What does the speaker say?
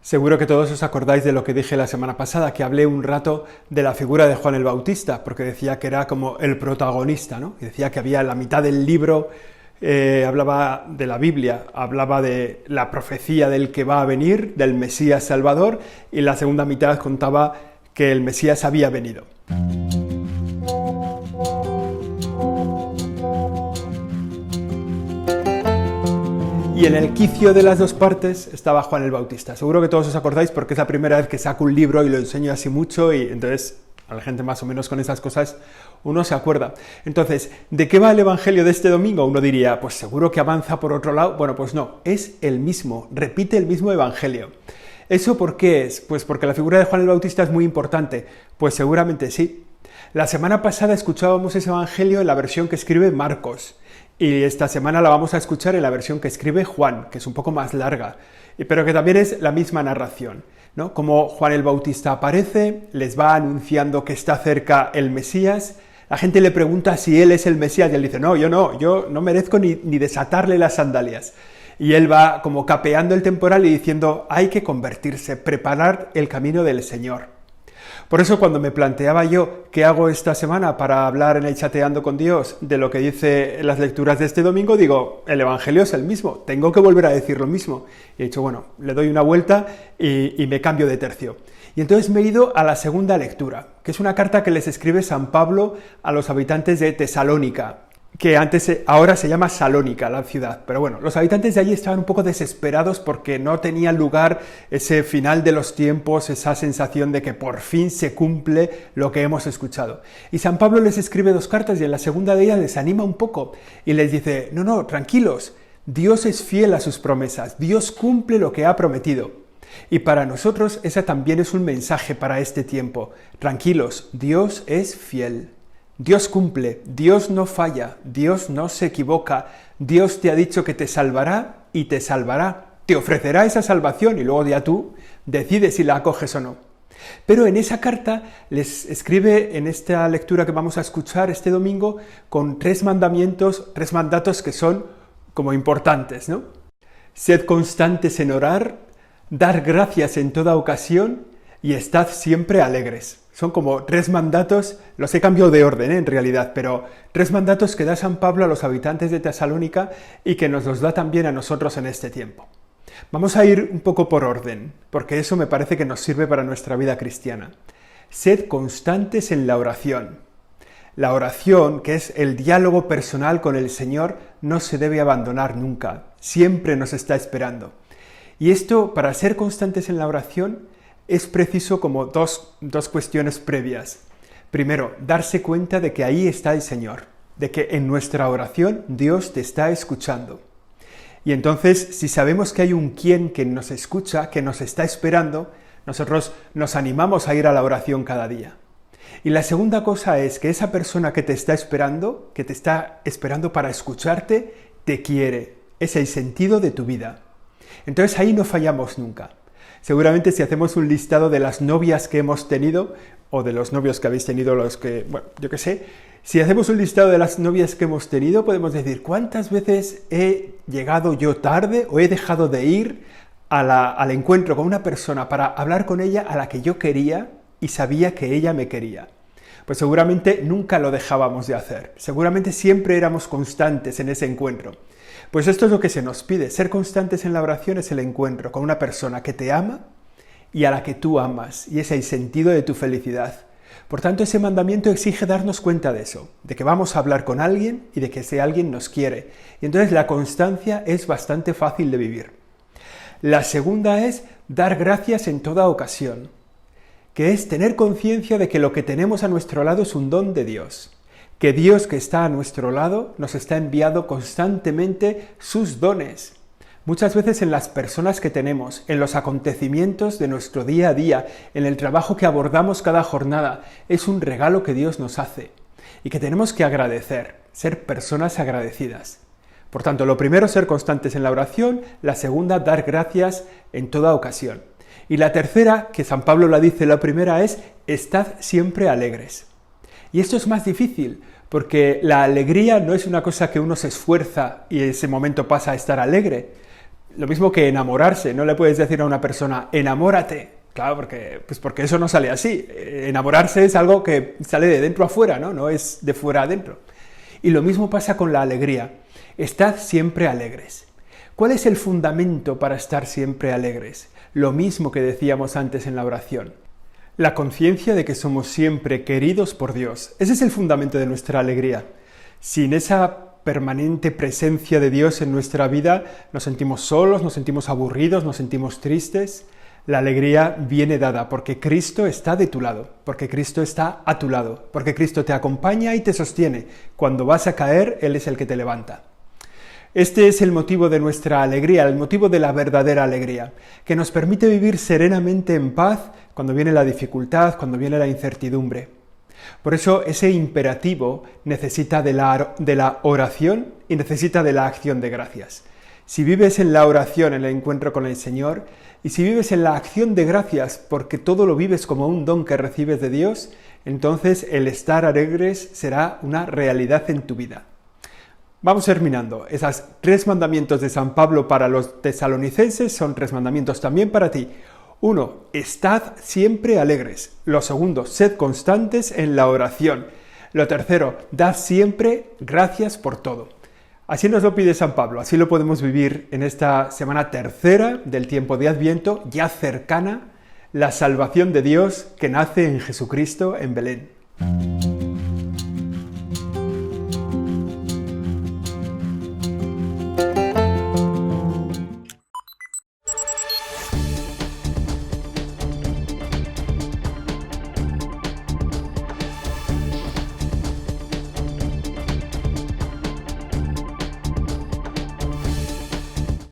Seguro que todos os acordáis de lo que dije la semana pasada, que hablé un rato de la figura de Juan el Bautista, porque decía que era como el protagonista, ¿no? Y decía que había la mitad del libro, hablaba de la Biblia, hablaba de la profecía del que va a venir, del Mesías Salvador, y la segunda mitad contaba que el Mesías había venido. Y en el quicio de las dos partes estaba Juan el Bautista. Seguro que todos os acordáis porque es la primera vez que saco un libro y lo enseño así mucho y entonces a la gente más o menos con esas cosas uno se acuerda. Entonces, ¿de qué va el Evangelio de este domingo? Uno diría, pues seguro que avanza por otro lado. Bueno, pues no, es el mismo, repite el mismo Evangelio. ¿Eso por qué es? Pues porque la figura de Juan el Bautista es muy importante. Pues seguramente sí. La semana pasada escuchábamos ese Evangelio en la versión que escribe Marcos. Y esta semana la vamos a escuchar en la versión que escribe Juan, que es un poco más larga, pero que también es la misma narración, ¿no? Como Juan el Bautista aparece, les va anunciando que está cerca el Mesías, la gente le pregunta si él es el Mesías y él dice, no, yo no merezco ni desatarle las sandalias. Y él va como capeando el temporal y diciendo, hay que convertirse, preparar el camino del Señor. Por eso cuando me planteaba yo qué hago esta semana para hablar en el Chateando con Dios de lo que dice las lecturas de este domingo, digo, el Evangelio es el mismo, tengo que volver a decir lo mismo. Y he dicho, bueno, le doy una vuelta y me cambio de tercio. Y entonces me he ido a la segunda lectura, que es una carta que les escribe San Pablo a los habitantes de Tesalónica, que ahora se llama Salónica, la ciudad. Pero bueno, los habitantes de allí estaban un poco desesperados porque no tenía lugar ese final de los tiempos, esa sensación de que por fin se cumple lo que hemos escuchado. Y San Pablo les escribe dos cartas y en la segunda de ellas les anima un poco y les dice, no, tranquilos, Dios es fiel a sus promesas, Dios cumple lo que ha prometido. Y para nosotros ese también es un mensaje para este tiempo. Tranquilos, Dios es fiel. Dios cumple, Dios no falla, Dios no se equivoca, Dios te ha dicho que te salvará y te salvará, te ofrecerá esa salvación y luego ya tú decides si la acoges o no. Pero en esa carta les escribe en esta lectura que vamos a escuchar este domingo con tres mandatos que son como importantes, ¿no? Sed constantes en orar, dar gracias en toda ocasión y estad siempre alegres. Son como tres mandatos, los he cambiado de orden en realidad, pero tres mandatos que da San Pablo a los habitantes de Tesalónica y que nos los da también a nosotros en este tiempo. Vamos a ir un poco por orden, porque eso me parece que nos sirve para nuestra vida cristiana. Sed constantes en la oración. La oración, que es el diálogo personal con el Señor, no se debe abandonar nunca, siempre nos está esperando. Y esto, para ser constantes en la oración, es preciso como dos cuestiones previas. Primero, darse cuenta de que ahí está el Señor, de que en nuestra oración Dios te está escuchando. Y entonces, si sabemos que hay un quién que nos escucha, que nos está esperando, nosotros nos animamos a ir a la oración cada día. Y la segunda cosa es que esa persona que te está esperando para escucharte, te quiere. Es el sentido de tu vida. Entonces ahí no fallamos nunca. Seguramente si hacemos un listado de las novias que hemos tenido, o de los novios que habéis tenido, si hacemos un listado de las novias que hemos tenido, podemos decir, ¿cuántas veces he llegado yo tarde o he dejado de ir al encuentro con una persona para hablar con ella a la que yo quería y sabía que ella me quería? Pues seguramente nunca lo dejábamos de hacer, seguramente siempre éramos constantes en ese encuentro. Pues esto es lo que se nos pide, ser constantes en la oración es el encuentro con una persona que te ama y a la que tú amas, y es el sentido de tu felicidad. Por tanto, ese mandamiento exige darnos cuenta de eso, de que vamos a hablar con alguien y de que ese alguien nos quiere. Y entonces la constancia es bastante fácil de vivir. La segunda es dar gracias en toda ocasión, que es tener conciencia de que lo que tenemos a nuestro lado es un don de Dios. Que Dios que está a nuestro lado nos está enviando constantemente sus dones. Muchas veces en las personas que tenemos, en los acontecimientos de nuestro día a día, en el trabajo que abordamos cada jornada, es un regalo que Dios nos hace y que tenemos que agradecer, ser personas agradecidas. Por tanto, lo primero, ser constantes en la oración, la segunda, dar gracias en toda ocasión. Y la tercera, que San Pablo la dice la primera, es estad siempre alegres. Y esto es más difícil, porque la alegría no es una cosa que uno se esfuerza y en ese momento pasa a estar alegre. Lo mismo que enamorarse, no le puedes decir a una persona, enamórate. Claro, porque eso no sale así. Enamorarse es algo que sale de dentro a fuera, ¿no? No es de fuera a dentro. Y lo mismo pasa con la alegría. Estad siempre alegres. ¿Cuál es el fundamento para estar siempre alegres? Lo mismo que decíamos antes en la oración. La conciencia de que somos siempre queridos por Dios. Ese es el fundamento de nuestra alegría. Sin esa permanente presencia de Dios en nuestra vida, nos sentimos solos, nos sentimos aburridos, nos sentimos tristes. La alegría viene dada porque Cristo está de tu lado, porque Cristo está a tu lado, porque Cristo te acompaña y te sostiene. Cuando vas a caer, Él es el que te levanta. Este es el motivo de nuestra alegría, el motivo de la verdadera alegría, que nos permite vivir serenamente en paz cuando viene la dificultad, cuando viene la incertidumbre. Por eso ese imperativo necesita de la oración y necesita de la acción de gracias. Si vives en la oración, en el encuentro con el Señor, y si vives en la acción de gracias porque todo lo vives como un don que recibes de Dios, entonces el estar alegres será una realidad en tu vida. Vamos terminando. Esos 3 mandamientos de San Pablo para los tesalonicenses son 3 mandamientos también para ti. 1. Estad siempre alegres. Lo segundo, sed constantes en la oración. Lo tercero, dad siempre gracias por todo. Así nos lo pide San Pablo, así lo podemos vivir en esta semana tercera del tiempo de Adviento, ya cercana, la salvación de Dios que nace en Jesucristo en Belén.